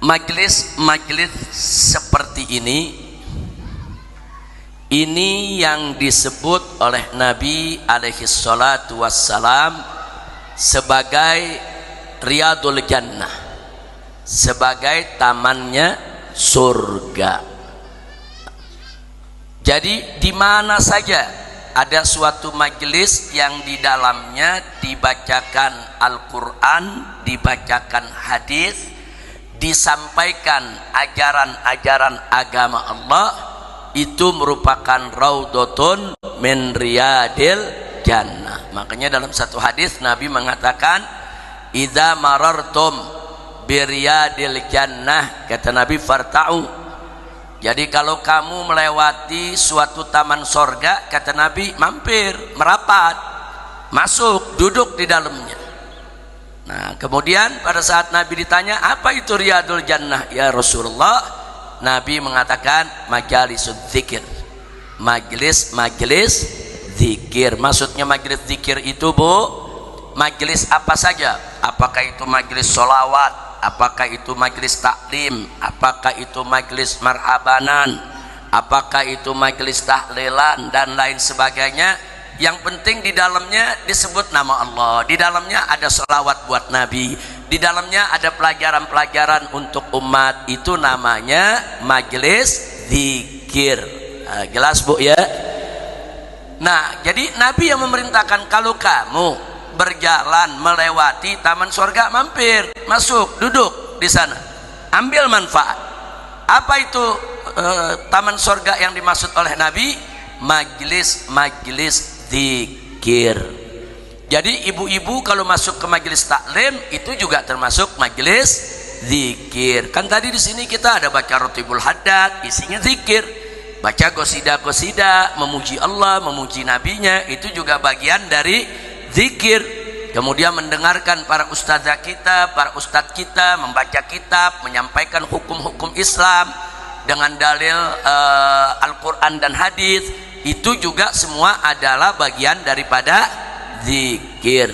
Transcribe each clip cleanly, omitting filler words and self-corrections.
Majelis seperti ini yang disebut oleh Nabi alaihi salatu wassalam sebagai Riyadul Jannah, sebagai tamannya surga. Jadi di mana saja ada suatu majelis yang di dalamnya dibacakan Al-Quran, dibacakan hadis, disampaikan ajaran-ajaran agama Allah, itu merupakan raudhatun min riyadil jannah. Makanya dalam satu hadis Nabi mengatakan, idza marartum biriyadil jannah, kata Nabi, farta'u. Jadi kalau kamu melewati suatu taman sorga, kata Nabi, mampir, merapat, masuk, duduk di dalamnya. Nah, kemudian pada saat Nabi ditanya, apa itu riyadul jannah ya Rasulullah? Nabi mengatakan, majalisud zikir, majelis zikir. Maksudnya majelis zikir itu, Bu, majelis apa saja? Apakah itu majelis sholawat, apakah itu majelis taklim, apakah itu majelis marhabanan, apakah itu majelis tahlilan dan lain sebagainya. Yang penting di dalamnya disebut nama Allah, di dalamnya ada sholawat buat Nabi, di dalamnya ada pelajaran-pelajaran untuk umat. Itu namanya majelis zikir. Nah, jelas, Bu, ya? Nah, jadi Nabi yang memerintahkan, kalau kamu berjalan melewati taman surga, mampir, masuk, duduk di sana, ambil manfaat. Apa itu taman surga yang dimaksud oleh Nabi? Majelis zikir. Jadi ibu-ibu kalau masuk ke majelis taklim itu juga termasuk majelis zikir. Kan tadi di sini kita ada baca rotibul haddad, isinya zikir. Baca qasidah-qasidah, memuji Allah, memuji nabinya, itu juga bagian dari zikir. Kemudian mendengarkan para ustazah kita, para ustadz kita membaca kitab, menyampaikan hukum-hukum Islam dengan dalil Al-Quran dan hadis, itu juga semua adalah bagian daripada zikir.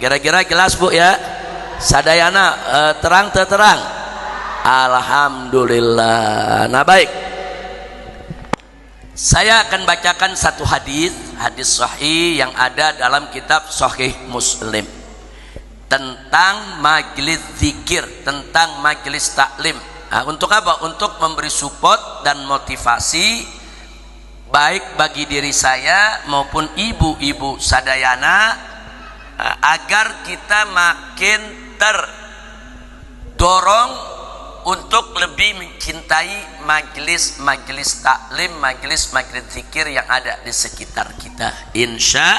Kira-kira jelas, Bu, ya? Sadayana terang terang. Alhamdulillah. Nah, baik, saya akan bacakan satu hadis sahih yang ada dalam kitab Sahih Muslim tentang majelis zikir, tentang majelis taklim. Nah, untuk apa? Untuk memberi support dan motivasi baik bagi diri saya maupun ibu-ibu sadayana, agar kita makin terdorong untuk lebih mencintai majelis taklim, majelis zikir yang ada di sekitar kita, insya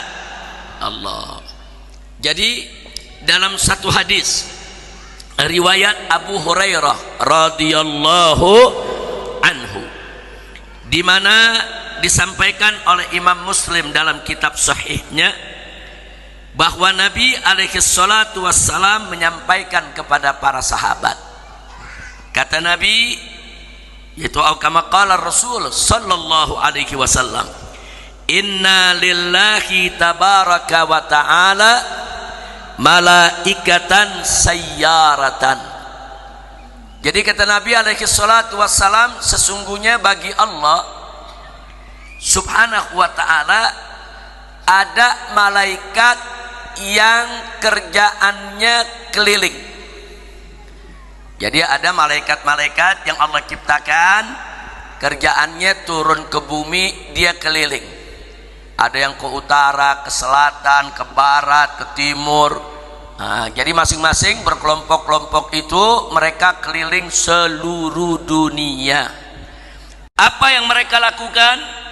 Allah. Jadi dalam satu hadis riwayat Abu Hurairah radhiyallahu anhu, di mana disampaikan oleh Imam Muslim dalam kitab sahihnya, bahwa Nabi alaihi salatu wassalam menyampaikan kepada para sahabat, kata Nabi, yaitu kama qala Rasul sallallahu alaihi wasallam, inna lillahi tabaraka wa ta'ala malaikatan sayyaratan. Jadi kata Nabi alaihi salatu wassalam, sesungguhnya bagi Allah subhanahu wa ta'ala ada malaikat yang kerjaannya keliling. Jadi ada malaikat-malaikat yang Allah ciptakan, kerjaannya turun ke bumi, dia keliling. Ada yang ke utara, ke selatan, ke barat, ke timur. Nah, jadi masing-masing berkelompok-kelompok itu mereka keliling seluruh dunia. Apa yang mereka lakukan?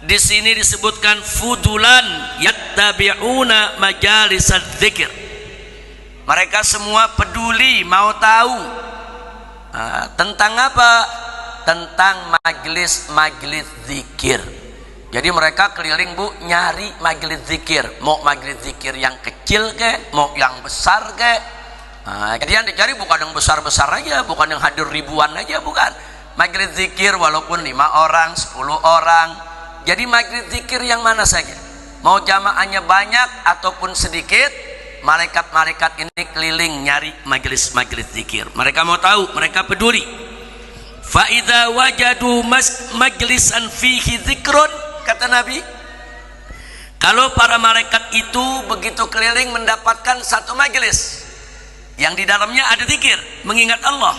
Di sini disebutkan fudulan yattabi'una majalisal dzikir. Mereka semua peduli, mau tahu tentang apa? Tentang majelis zikir. Jadi mereka keliling, Bu, nyari majelis zikir. Mau majelis zikir yang kecil kek, mau yang besar kek. Jadi yang dicari bukan yang besar-besar aja, bukan yang hadir ribuan aja, bukan. Majelis zikir walaupun 5 orang, 10 orang. Jadi majelis zikir yang mana saja, mau jamaahnya banyak ataupun sedikit, malaikat-malaikat ini keliling nyari majelis-majelis zikir. Mereka mau tahu, mereka peduli. Fa idza wajadu majlisan fihi dzikrun, kata Nabi, kalau para malaikat itu begitu keliling mendapatkan satu majelis yang di dalamnya ada zikir, mengingat Allah,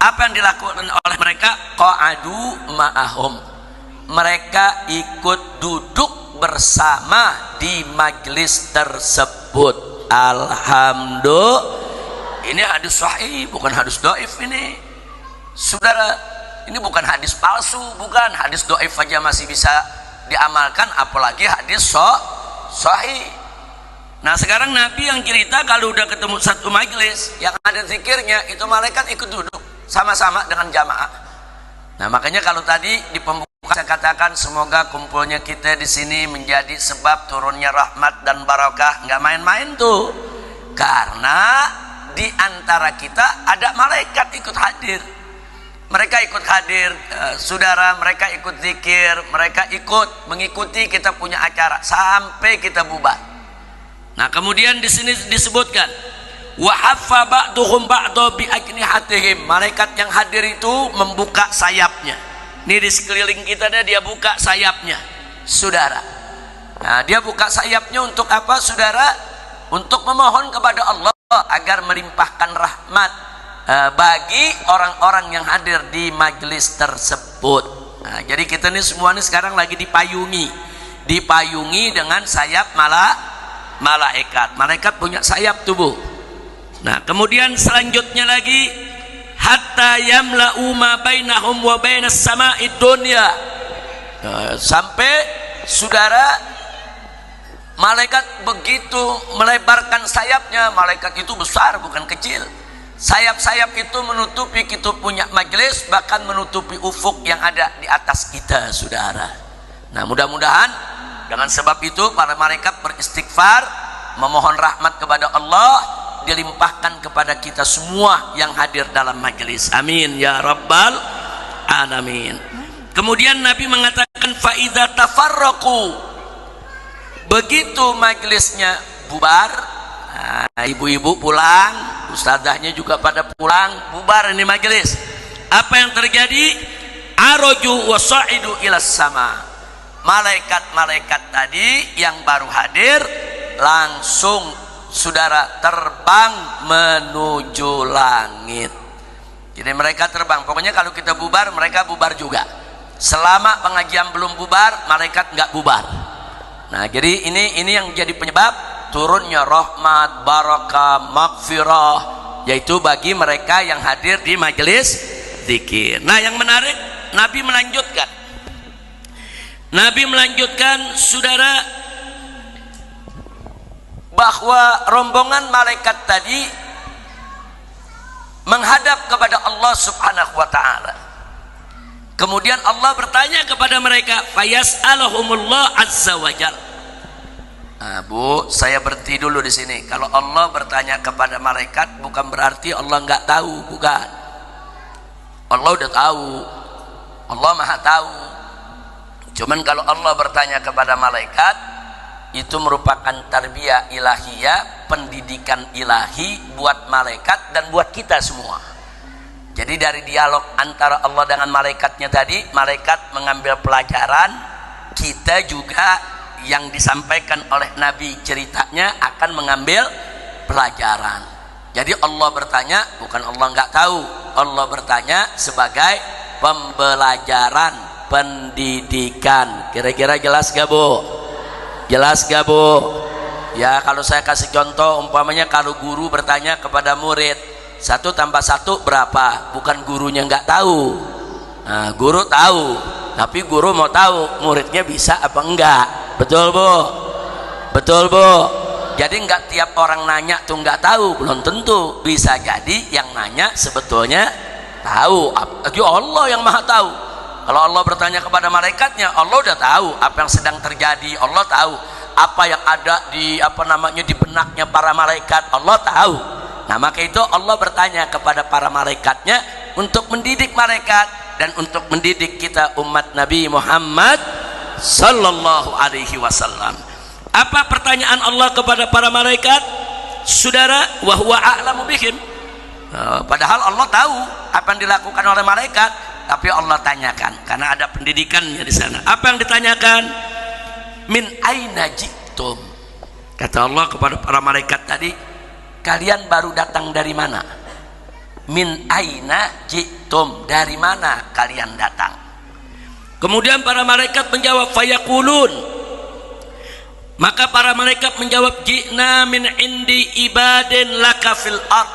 apa yang dilakukan oleh mereka? Qa'adu ma'ahum, mereka ikut duduk bersama di majelis tersebut. Alhamdulillah, ini hadis sahih, bukan hadis dhaif ini. Saudara, ini bukan hadis palsu, bukan hadis dhaif aja masih bisa diamalkan, apalagi hadis sahih. Nah, sekarang Nabi yang cerita kalau udah ketemu satu majelis yang ada zikirnya, itu malaikat ikut duduk sama-sama dengan jamaah. Nah, makanya kalau tadi di pembukaan saya katakan semoga kumpulnya kita di sini menjadi sebab turunnya rahmat dan barakah, nggak main-main tuh. Karena di antara kita ada malaikat ikut hadir. Mereka ikut hadir, saudara, mereka ikut zikir, mereka ikut mengikuti kita punya acara sampai kita bubar. Nah, kemudian di sini disebutkan wa haffa ba'duhum ba'dha bi ajnihatihim, malaikat yang hadir itu membuka sayapnya. Ini di sekeliling kita dia buka sayapnya, saudara. Nah, dia buka sayapnya untuk apa, saudara? Untuk memohon kepada Allah agar melimpahkan rahmat bagi orang-orang yang hadir di majelis tersebut. Nah, jadi kita ini semua ini sekarang lagi dipayungi dengan sayap malaikat. Malaikat punya sayap tubuh. Nah, kemudian selanjutnya lagi hatta yamla'u ma bainahum wa bainas sama'id dunya, sampai saudara malaikat begitu melebarkan sayapnya. Malaikat itu besar, bukan kecil. Sayap-sayap itu menutupi kita punya majelis, bahkan menutupi ufuk yang ada di atas kita, saudara. Nah, mudah-mudahan dengan sebab itu para malaikat beristighfar, memohon rahmat kepada Allah, dilimpahkan kepada kita semua yang hadir dalam majelis. Amin ya rabbal alamin. Kemudian Nabi mengatakan fa idza tafarraqu, begitu majelisnya bubar, ibu-ibu pulang, ustazahnya juga pada pulang, bubar ini majelis. Apa yang terjadi? Araju wa sa'idu ilas sama, malaikat-malaikat tadi yang baru hadir langsung, saudara, terbang menuju langit. Jadi mereka terbang, pokoknya kalau kita bubar, mereka bubar juga. Selama pengajian belum bubar, malaikat nggak bubar. Nah, jadi ini yang jadi penyebab turunnya rahmat, barakah, maghfirah, yaitu bagi mereka yang hadir di majelis zikir. Nah, yang menarik, Nabi melanjutkan, saudara, bahwa rombongan malaikat tadi menghadap kepada Allah Subhanahu wa ta'ala. Kemudian Allah bertanya kepada mereka, fayas'aluhumullah azza wajal. Nah, Bu, saya berhenti dulu di sini. Kalau Allah bertanya kepada malaikat, bukan berarti Allah nggak tahu, bukan. Allah udah tahu, Allah maha tahu. Cuman kalau Allah bertanya kepada malaikat, itu merupakan tarbiyah ilahiyah, pendidikan ilahi buat malaikat dan buat kita semua. Jadi dari dialog antara Allah dengan malaikatnya tadi, malaikat mengambil pelajaran, kita juga yang disampaikan oleh Nabi ceritanya akan mengambil pelajaran. Jadi Allah bertanya, bukan Allah nggak tahu, Allah bertanya sebagai pembelajaran, pendidikan. Kira-kira jelas gak, Bu? Jelas gak, Bu? Ya, kalau saya kasih contoh, umpamanya kalau guru bertanya kepada murid, 1 tambah 1 berapa? Bukan gurunya nggak tahu. Nah, guru tahu, tapi guru mau tahu muridnya bisa apa enggak. Betul, Bu? Betul, Bu? Jadi nggak tiap orang nanya tuh nggak tahu, belum tentu. Bisa jadi yang nanya sebetulnya tahu. Allah yang maha tahu. Kalau Allah bertanya kepada malaikatnya, Allah udah tahu apa yang sedang terjadi. Allah tahu apa yang ada di di benaknya para malaikat. Allah tahu. Nah, maka itu Allah bertanya kepada para malaikatnya untuk mendidik malaikat dan untuk mendidik kita umat Nabi Muhammad sallallahu alaihi wasallam. Apa pertanyaan Allah kepada para malaikat? saudara, wa huwa a'lamu bihim. Padahal Allah tahu apa yang dilakukan oleh malaikat, tapi Allah tanyakan karena ada pendidikannya di sana. Apa yang ditanyakan? Min aina ji'tum. Kata Allah kepada para malaikat tadi, kalian baru datang dari mana? Min aina ji'tum, dari mana kalian datang? Kemudian para malaikat menjawab, fayaqulun, maka para malaikat menjawab, ji'na min indi ibadin laka fil ard.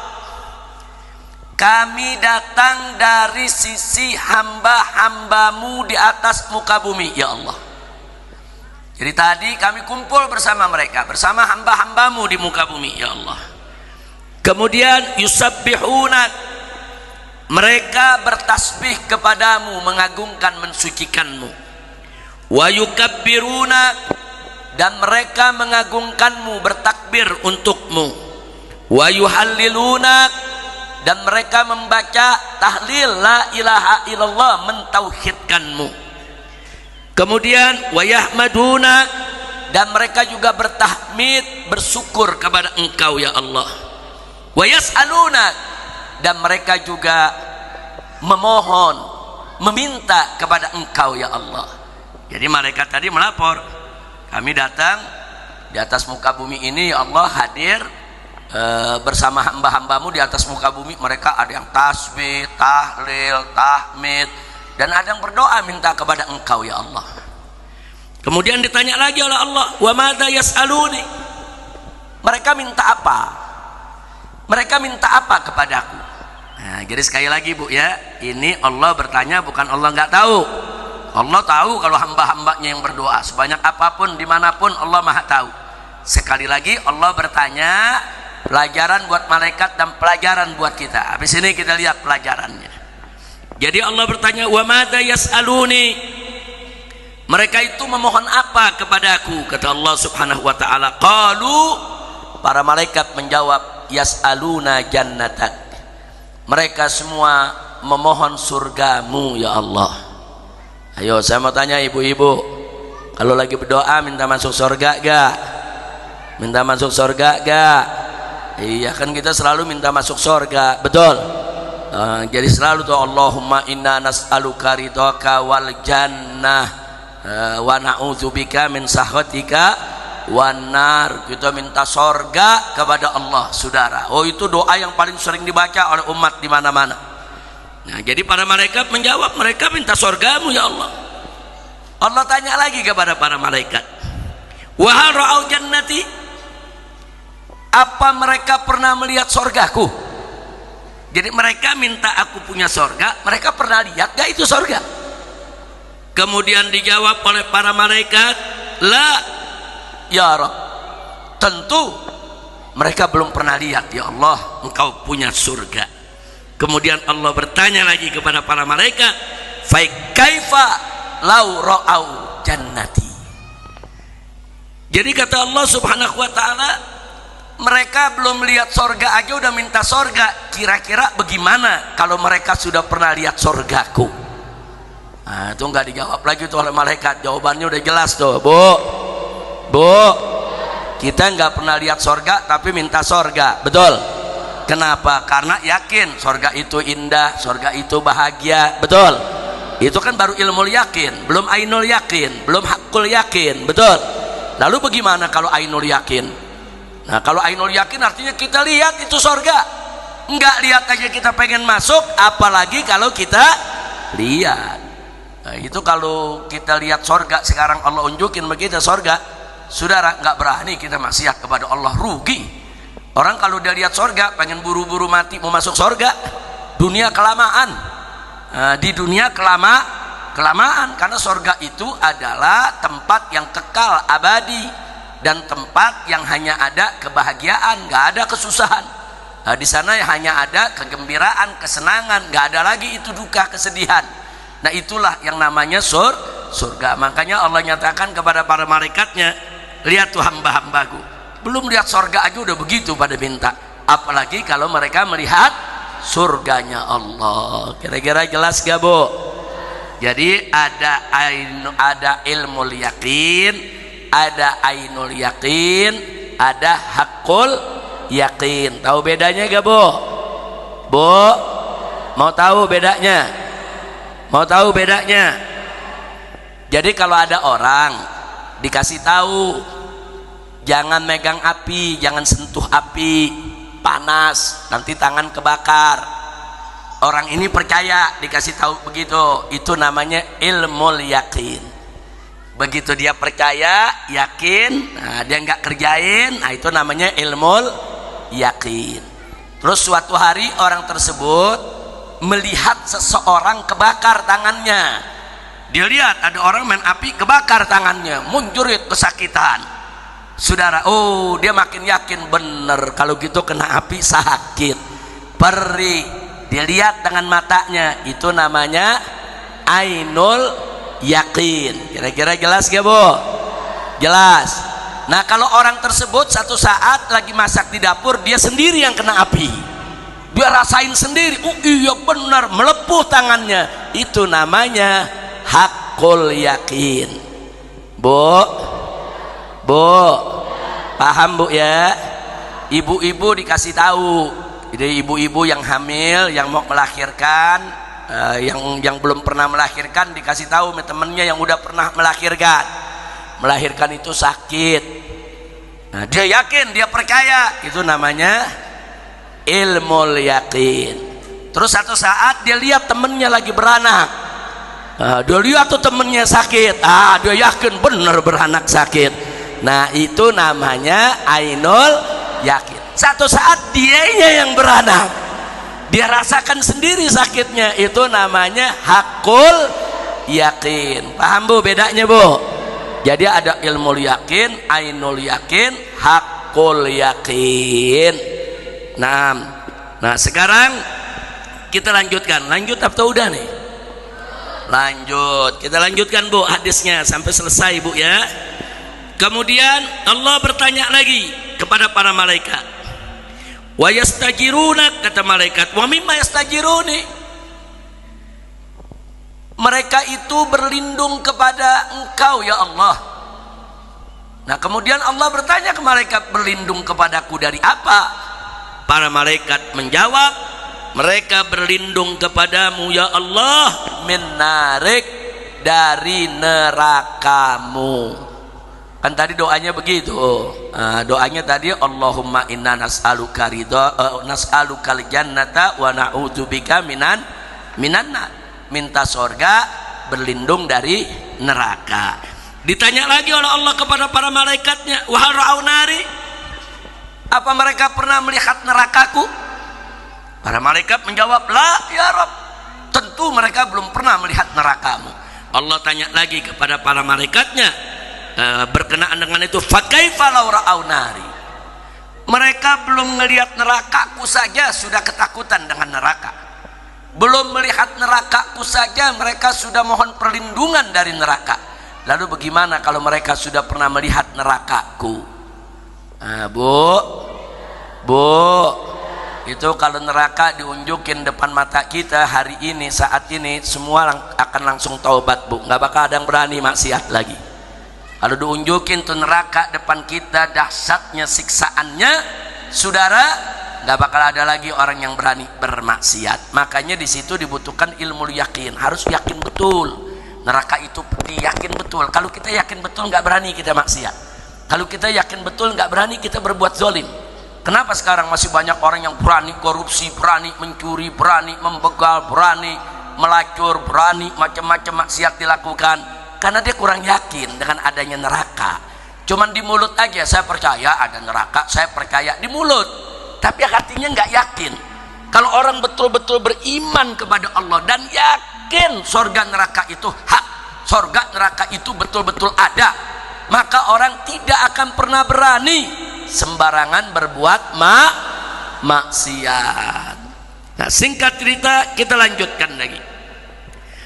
Kami datang dari sisi hamba-hambamu di atas muka bumi, ya Allah. Jadi tadi kami kumpul bersama mereka, bersama hamba-hambamu di muka bumi, ya Allah. Kemudian yusabbihuna, mereka bertasbih kepadamu, mengagungkan, mensucikanmu. Wa yukabbiruna, dan mereka mengagungkanmu, bertakbir untukmu. Wa yuhalliluna, dan mereka membaca tahlil la ilaha illallah, mentauhidkanmu. Kemudian wa yahmaduna, dan mereka juga bertahmid, bersyukur kepada engkau ya Allah. Wa yas'aluna, dan mereka juga memohon, meminta kepada engkau ya Allah. Jadi malaikat tadi melapor, kami datang di atas muka bumi ini ya Allah, hadir bersama hamba-hambamu di atas muka bumi. Mereka ada yang tasbih, tahlil, tahmid, dan ada yang berdoa minta kepada engkau ya Allah. Kemudian ditanya lagi oleh Allah, wa madza yas'aluni, mereka minta apa? Mereka minta apa kepadaku? Nah, jadi sekali lagi Bu ya, ini Allah bertanya, bukan Allah nggak tahu. Allah tahu kalau hamba-hambanya yang berdoa sebanyak apapun, dimanapun, Allah maha tahu. Sekali lagi Allah bertanya, pelajaran buat malaikat dan pelajaran buat kita. Habis ini kita lihat pelajarannya. Jadi Allah bertanya, wa madza yas'aluni, mereka itu memohon apa kepadaku? Kata Allah subhanahu wa ta'ala, qalu, para malaikat menjawab, yas'aluna jannatak, mereka semua memohon surgamu ya Allah. Ayo saya mau tanya ibu-ibu, kalau lagi berdoa minta masuk surga gak? Minta masuk surga gak? Iya kan, kita selalu minta masuk surga, betul. Jadi selalu tuh, Allahumma inna nas'aluka ridhaka wal jannah wa na'udzubika min sakhatika wan nar. Kita minta surga kepada Allah, saudara. Oh, itu doa yang paling sering dibaca oleh umat di mana-mana. Nah, jadi para malaikat menjawab, mereka minta surgamu ya Allah. Allah tanya lagi kepada para malaikat, wa hal ra'au jannati, apa mereka pernah melihat sorgaku? Jadi mereka minta aku punya sorga, mereka pernah lihat gak itu sorga? Kemudian dijawab oleh para malaikat, la ya Rabb, tentu mereka belum pernah lihat ya Allah, engkau punya surga. Kemudian Allah bertanya lagi kepada para malaikat, fa kaifa lau ra'au jannati. Jadi kata Allah subhanahu wa ta'ala, mereka belum lihat sorga aja udah minta sorga, kira-kira bagaimana kalau mereka sudah pernah lihat sorgaku? Nah, itu nggak dijawab lagi tuh oleh malaikat. Jawabannya udah jelas tuh, Bu, kita nggak pernah lihat sorga tapi minta sorga, betul? Kenapa? Karena yakin sorga itu indah, sorga itu bahagia, betul? Itu kan baru ilmu yakin, belum ainul yakin, belum hakul yakin, betul? Lalu bagaimana kalau ainul yakin? Nah, kalau ainul yakin artinya kita lihat itu sorga. Enggak lihat aja kita pengen masuk, apalagi kalau kita lihat. Nah, itu kalau kita lihat sorga, sekarang Allah unjukin begitu sorga, saudara, nggak berani kita maksiat kepada Allah, rugi. Orang kalau udah lihat sorga pengen buru-buru mati mau masuk sorga, dunia kelamaan. Di dunia kelamaan, karena sorga itu adalah tempat yang kekal abadi dan tempat yang hanya ada kebahagiaan, nggak ada kesusahan. Di sana hanya ada kegembiraan, kesenangan, nggak ada lagi itu duka, kesedihan. Nah, itulah yang namanya surga. Makanya Allah nyatakan kepada para malaikatnya, lihat tuh hamba-hambaku, belum lihat surga aja udah begitu pada minta, apalagi kalau mereka melihat surganya Allah. Kira-kira jelas gak Bu? Jadi ada ilmu yakin, ada ainul yakin, ada hakul yakin. Tahu bedanya gak Bu? Bu, mau tahu bedanya? Mau tahu bedanya? Jadi kalau ada orang dikasih tahu jangan megang api, jangan sentuh api, panas, nanti tangan kebakar. Orang ini percaya dikasih tahu begitu, itu namanya ilmu yakin. Begitu dia percaya, yakin, nah, dia nggak kerjain, nah itu namanya ilmu yakin. Terus suatu hari orang tersebut melihat seseorang kebakar tangannya. Dia lihat ada orang main api kebakar tangannya, munjurit kesakitan. Saudara, oh dia makin yakin bener kalau gitu kena api sakit, perih. Dia lihat dengan matanya, itu namanya ainul yakin. Kira-kira jelas gak Bu? Jelas. Nah kalau orang tersebut satu saat lagi masak di dapur, dia sendiri yang kena api, dia rasain sendiri, oh iya benar, melepuh tangannya, itu namanya hakul yakin. Bu, Bu, paham Bu ya? Ibu-ibu dikasih tahu, jadi ibu-ibu yang hamil, yang mau melahirkan, yang belum pernah melahirkan dikasih tahu temennya yang udah pernah melahirkan itu sakit. Nah dia yakin, dia percaya, itu namanya ilmu yakin. Terus satu saat dia lihat temennya lagi beranak, dia lihat tuh temennya sakit, dia yakin bener beranak sakit. Nah itu namanya ainul yakin. Satu saat dianya yang beranak, dia rasakan sendiri sakitnya, itu namanya hakul yakin. Paham Bu bedanya Bu? Jadi ada ilmu yakin, ainul yakin, hakul yakin. Nah sekarang kita lanjutkan. Lanjut atau udah nih? Lanjut. Kita lanjutkan Bu hadisnya sampai selesai Bu ya. Kemudian Allah bertanya lagi kepada para malaikat. Wa yastajiruna, kata malaikat, wa mimma yastajiruni. Mereka itu berlindung kepada Engkau ya Allah. Nah kemudian Allah bertanya ke malaikat, berlindung kepadaku dari apa? Para malaikat menjawab, mereka berlindung kepadamu ya Allah min narik, dari nerakamu. Kan tadi doanya begitu. Doanya tadi Allahumma inna nas'aluka ridha, nas'alukal jannata wa na'udzubika minan nar. Minta surga, berlindung dari neraka. Ditanya lagi oleh Allah kepada para malaikatnya, wa hal ra'au nari, apa mereka pernah melihat nerakaku? Para malaikat menjawab, la ya Rabb, tentu mereka belum pernah melihat nerakamu. Allah tanya lagi kepada para malaikatnya, berkenaan dengan itu, fa kaifa law ra'au nari, mereka belum melihat nerakaku saja sudah ketakutan dengan neraka. Belum melihat nerakaku saja mereka sudah mohon perlindungan dari neraka. Lalu bagaimana kalau mereka sudah pernah melihat nerakaku? Bu, itu kalau neraka diunjukin depan mata kita hari ini, saat ini, semua akan langsung taubat Bu. Nggak bakal ada yang berani maksiat lagi. Kalau diunjukin tuh neraka depan kita, dahsyatnya siksaannya, saudara, nggak bakal ada lagi orang yang berani bermaksiat. Makanya di situ dibutuhkan ilmu yakin, harus yakin betul neraka itu, yakin betul. Kalau kita yakin betul, nggak berani kita maksiat. Kalau kita yakin betul, nggak berani kita berbuat zalim. Kenapa sekarang masih banyak orang yang berani korupsi, berani mencuri, berani membegal, berani melacur, berani macam-macam maksiat dilakukan? Karena dia kurang yakin dengan adanya neraka. Cuman di mulut aja, saya percaya ada neraka, saya percaya di mulut, tapi hatinya nggak yakin. Kalau orang betul-betul beriman kepada Allah dan yakin surga neraka itu hak, surga neraka itu betul-betul ada, maka orang tidak akan pernah berani sembarangan berbuat maksiat. Nah singkat cerita, kita lanjutkan lagi.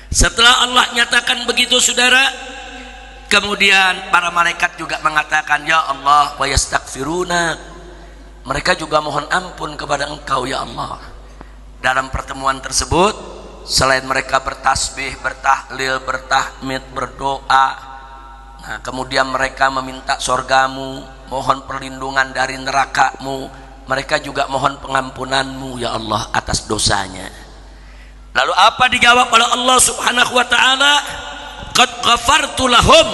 Setelah Allah nyatakan begitu saudara, kemudian para malaikat juga mengatakan, ya Allah, wa yastaghfiruna, mereka juga mohon ampun kepada Engkau ya Allah. Dalam pertemuan tersebut, selain mereka bertasbih, bertahlil, bertahmid, berdoa, nah kemudian mereka meminta surgamu, mohon perlindungan dari nerakamu, mereka juga mohon pengampunanmu ya Allah atas dosanya. Lalu apa dijawab oleh Allah subhanahu wa ta'ala? Qad ghafartu lahum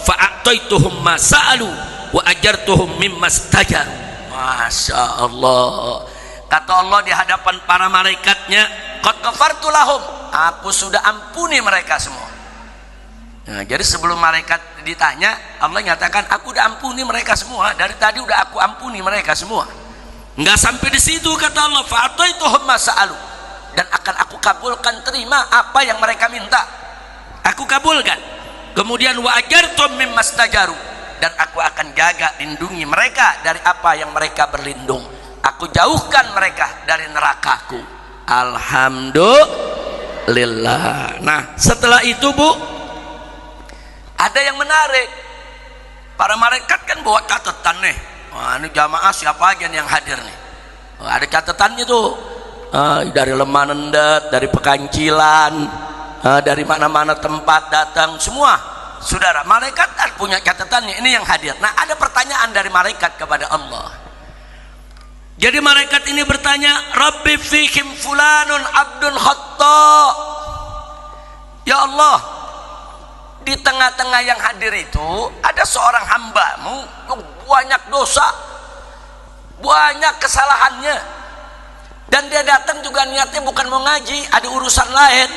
fa'ataituhum ma sa'alu wa ajartuhum mimma stajaru. Masya Allah, kata Allah di hadapan para malaikatnya, qad ghafartu lahum, aku sudah ampuni mereka semua. Nah, jadi sebelum malaikat ditanya, Allah nyatakan aku udah ampuni mereka semua, dari tadi udah aku ampuni mereka semua. Enggak sampai di situ, kata Allah, fa'ataituhum ma sa'alu, dan akan aku kabulkan, terima apa yang mereka minta, aku kabulkan. Kemudian wa ajartum mimma stajaru, dan aku akan jaga, lindungi mereka dari apa yang mereka berlindung. Aku jauhkan mereka dari nerakaku. Alhamdulillah. Nah, setelah itu Bu, ada yang menarik. Para malaikat kan bawa catatan nih. Wah, ini jamaah siapa aja nih yang hadir nih. Wah, ada catatannya tuh. Dari Lemanendet, dari Pekancilan, dari mana-mana tempat datang semua. Saudara, malaikat punya catatannya. Ini yang hadir. Nah, ada pertanyaan dari malaikat kepada Allah. Jadi malaikat ini bertanya, Rabbi fihim fulanun abdun khatta. Ya Allah, di tengah-tengah yang hadir itu ada seorang hambamu yang banyak dosa, banyak kesalahannya, dan dia datang juga niatnya bukan mau ngaji, ada urusan lain.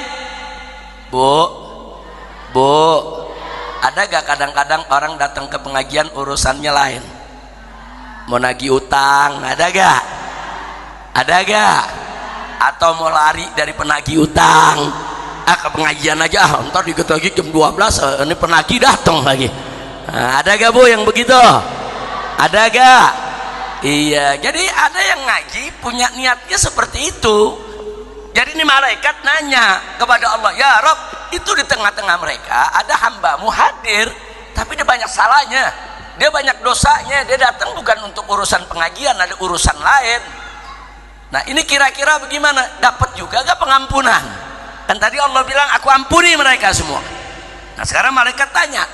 Bu, ada gak kadang-kadang orang datang ke pengajian urusannya lain, mau nagih utang, ada gak? Atau mau lari dari penagih utang, ke pengajian aja, ntar dikit lagi jam 12 ini penagih datang lagi. Nah, ada gak Bu yang begitu? Ada gak? Iya, jadi ada yang ngaji punya niatnya seperti itu. Jadi ini malaikat nanya kepada Allah, ya Rob, itu di tengah-tengah mereka ada hambamu hadir, tapi dia banyak salahnya, dia banyak dosanya, dia datang bukan untuk urusan pengajian, ada urusan lain. Nah, ini kira-kira bagaimana? Dapat juga gak pengampunan? Kan tadi Allah bilang aku ampuni mereka semua. Nah, sekarang malaikat tanya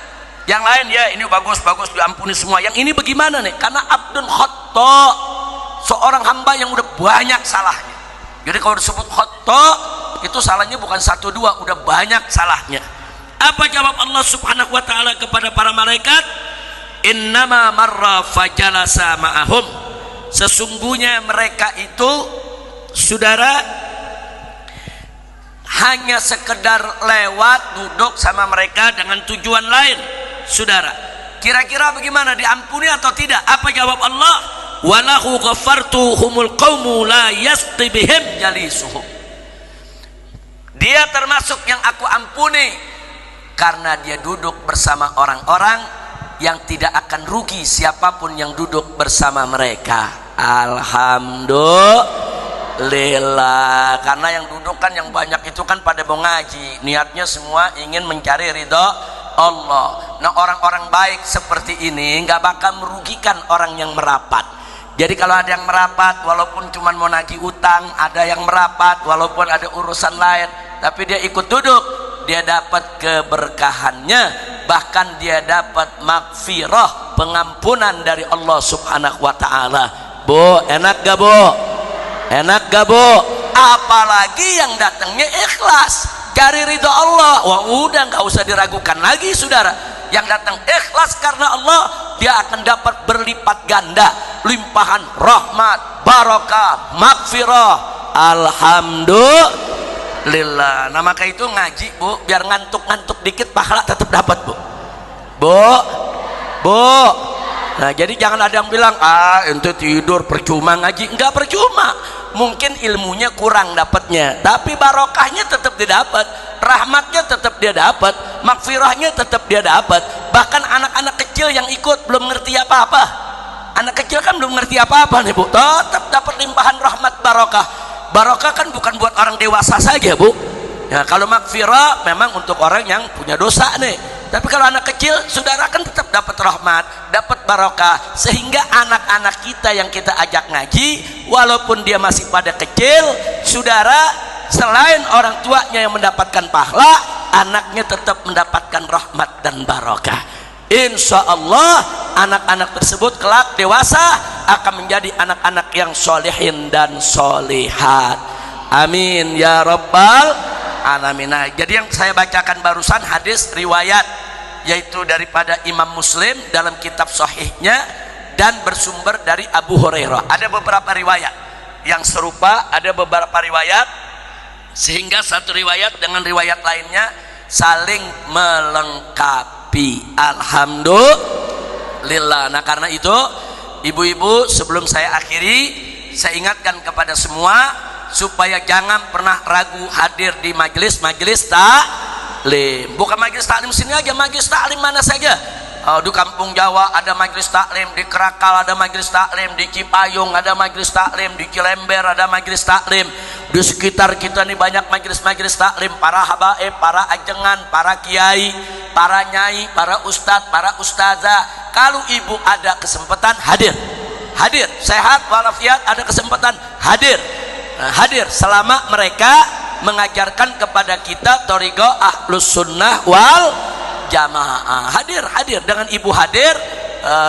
yang lain, ya ini bagus diampuni semua, yang ini bagaimana nih? Karena abdun khotta, seorang hamba yang udah banyak salahnya. Jadi kalau disebut khotta itu salahnya bukan 1 2, udah banyak salahnya. Apa jawab Allah subhanahu wa ta'ala kepada para malaikat? Innama marra fajalasa ma'ahum, sesungguhnya mereka itu saudara hanya sekedar lewat duduk sama mereka dengan tujuan lain. Saudara, kira-kira bagaimana, diampuni atau tidak? Apa jawab Allah? Walahu ghafartu humul qaumu la yasqi bihim jalisuhum, dia termasuk yang aku ampuni karena dia duduk bersama orang-orang yang tidak akan rugi siapapun yang duduk bersama mereka. Alhamdulillah. Karena yang duduk kan yang banyak itu kan pada mau ngaji, niatnya semua ingin mencari ridho Allah. Nah, orang-orang baik seperti ini nggak bakal merugikan orang yang merapat. Jadi kalau ada yang merapat walaupun cuma mau nagih utang, ada yang merapat walaupun ada urusan lain, tapi dia ikut duduk, dia dapat keberkahannya, bahkan dia dapat maghfirah, pengampunan dari Allah subhanahu wa ta'ala. Bu, enak gak Bu? Enak gak Bu? Apalagi yang datangnya ikhlas, cari ridho Allah. Wah, udah nggak usah diragukan lagi saudara. Yang datang ikhlas karena Allah, dia akan dapat berlipat ganda, limpahan rahmat, barokah, maghfirah. Alhamdulillah. Nah, maka itu ngaji Bu, biar ngantuk-ngantuk dikit pahala tetap dapat Bu. Nah, jadi jangan ada yang bilang ente tidur percuma ngaji. Enggak percuma, mungkin ilmunya kurang dapatnya, tapi barokahnya tetap didapat, rahmatnya tetap dia dapat, maghfirahnya tetap dia dapat. Bahkan anak-anak kecil yang ikut belum ngerti apa-apa, anak kecil kan belum ngerti apa-apa nih Bu, tetap dapat limpahan rahmat barokah. Barokah kan bukan buat orang dewasa saja Bu ya, kalau maghfirah memang untuk orang yang punya dosa nih, tapi kalau anak kecil saudara kan tetap dapat rahmat, dapat barokah. Sehingga anak-anak kita yang kita ajak ngaji, walaupun dia masih pada kecil saudara, selain orang tuanya yang mendapatkan pahala, anaknya tetap mendapatkan rahmat dan barokah. Insya Allah anak-anak tersebut kelak dewasa akan menjadi anak-anak yang solehin dan solehat. Amin ya rabbal alamin. Nah, jadi yang saya bacakan barusan hadis riwayat yaitu daripada Imam Muslim dalam kitab sahihnya dan bersumber dari Abu Hurairah. Ada beberapa riwayat yang serupa, ada beberapa riwayat sehingga satu riwayat dengan riwayat lainnya saling melengkapi. Alhamdulillah. Nah, karena itu ibu-ibu, sebelum saya akhiri, saya ingatkan kepada semua supaya jangan pernah ragu hadir di majelis-majelis taklim. Bukan majelis taklim sini aja, majelis taklim mana saja. Di kampung Jawa ada majelis taklim, di Kerakal ada majelis taklim, di Cipayung ada majelis taklim, di Cilember ada majelis taklim. Di sekitar kita nih banyak majelis-majelis taklim, para habaib, para ajengan, para kiai, para nyai, para ustadz, para ustazah. Kalau ibu ada kesempatan hadir, sehat walafiat, ada kesempatan hadir. Nah, hadir selama mereka mengajarkan kepada kita thariqah ahlus sunnah wal jamaah. Hadir dengan ibu hadir,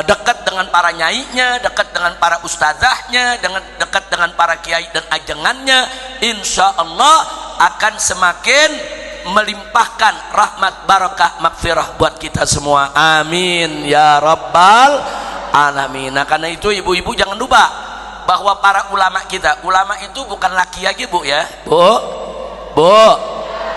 dekat dengan para nyainya, dekat dengan para ustazahnya, dekat dengan para kiai dan ajengannya, insya Allah akan semakin melimpahkan rahmat barakah magfirah buat kita semua. Amin ya rabbal alamin. Nah, karena itu ibu-ibu jangan lupa bahwa para ulama kita, ulama itu bukan laki aja bu ya, bu,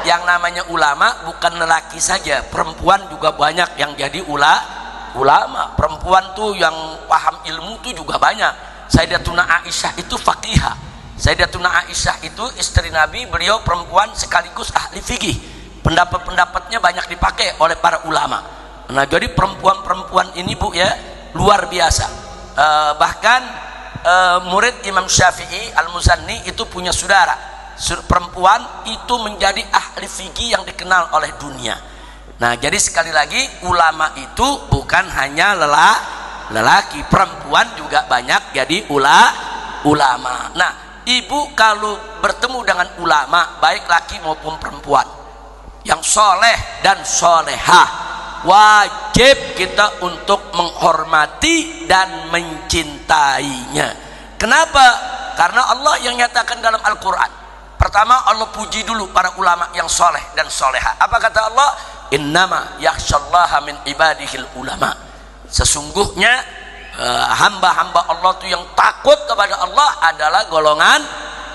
yang namanya ulama bukan lelaki saja, perempuan juga banyak yang jadi ulama. Perempuan tuh yang paham ilmu tuh juga banyak. Sayyidatuna Aisyah itu faqihah. Sayyidatuna Aisyah itu istri Nabi, beliau perempuan sekaligus ahli fikih. Pendapat-pendapatnya banyak dipakai oleh para ulama. Nah, jadi perempuan-perempuan ini bu ya luar biasa. Bahkan murid Imam Syafi'i Al-Muzanni itu punya saudara perempuan itu menjadi ahli fikih yang dikenal oleh dunia. Nah, jadi sekali lagi ulama itu bukan hanya lelaki, perempuan juga banyak jadi ulama. Nah, ibu kalau bertemu dengan ulama baik laki maupun perempuan yang soleh dan solehah, wajib kita untuk menghormati dan mencintainya. Kenapa? Karena Allah yang nyatakan dalam Al-Quran. Pertama, Allah puji dulu para ulama yang soleh dan soleha. Apa kata Allah? Innama yakhshallaha min ibadihil ulama. Sesungguhnya hamba-hamba Allah itu yang takut kepada Allah adalah golongan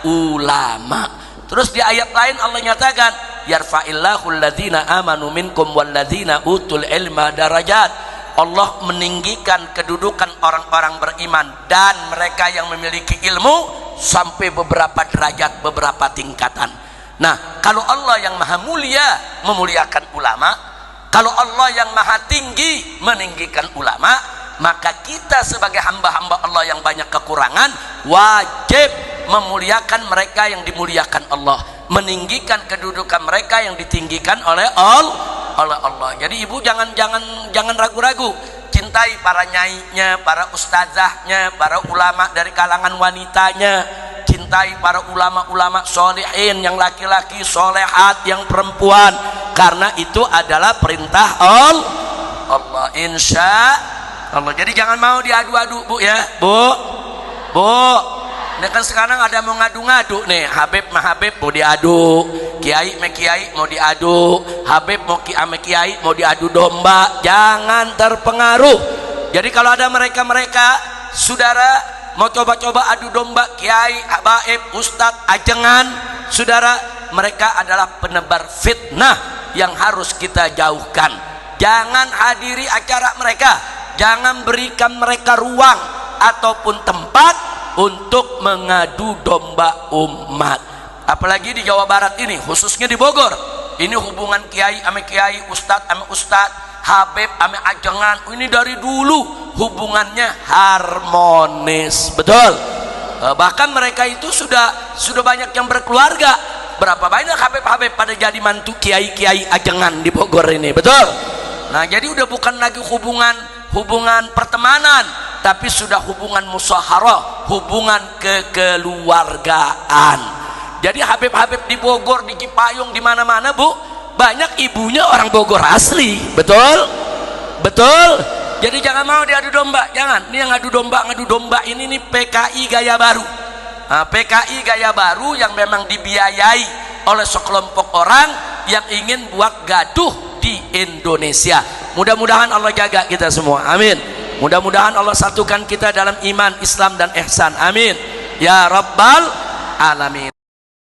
ulama. Terus di ayat lain Allah nyatakan, yarfa'illahu alladhina amanu minkum walladzina utul ilma darajat. Allah meninggikan kedudukan orang-orang beriman dan mereka yang memiliki ilmu sampai beberapa derajat, beberapa tingkatan. Nah, kalau Allah yang maha mulia memuliakan ulama, kalau Allah yang maha tinggi meninggikan ulama, maka kita sebagai hamba-hamba Allah yang banyak kekurangan wajib memuliakan mereka yang dimuliakan Allah, meninggikan kedudukan mereka yang ditinggikan oleh Allah. Jadi ibu jangan ragu-ragu, cintai para nyainya, para ustazahnya, para ulama dari kalangan wanitanya, cintai para ulama-ulama solehin yang laki-laki, solehat yang perempuan, karena itu adalah perintah Allah, insya Allah. Jadi jangan mau diadu-adu bu ya, bu. Ini kan sekarang ada mau ngadu-ngadu nih, Habib mah Habib mau diadu, Kiai mah Kiai mau diadu, Habib mau Kiai mau diadu domba. Jangan terpengaruh. Jadi kalau ada mereka saudara mau coba-coba adu domba Kiai, Habib, Ustadz, ajengan, saudara, mereka adalah penebar fitnah yang harus kita jauhkan. Jangan hadiri acara mereka, jangan berikan mereka ruang ataupun tempat untuk mengadu domba umat. Apalagi di Jawa Barat ini, khususnya di Bogor, ini hubungan kiai ame kiai, ustadz ame ustadz, habib ame ajengan, ini dari dulu hubungannya harmonis, betul. Bahkan mereka itu sudah banyak yang berkeluarga. Berapa banyak habib-habib pada jadi mantu kiai-kiai ajengan di Bogor ini, betul. Nah, jadi udah bukan lagi hubungan pertemanan, tapi sudah hubungan musyawarah, hubungan kekeluargaan. Jadi Habib-habib di Bogor, di Cipayung, di mana-mana bu, banyak ibunya orang Bogor asli, betul. Betul. Jadi jangan mau diadu domba, jangan. Ini yang ngadu domba ini nih PKI gaya baru. Nah, PKI gaya baru yang memang dibiayai oleh sekelompok orang yang ingin buat gaduh di Indonesia. Mudah-mudahan Allah jaga kita semua, amin. Mudah-mudahan Allah satukan kita dalam iman, Islam dan ihsan, amin ya rabbal alamin.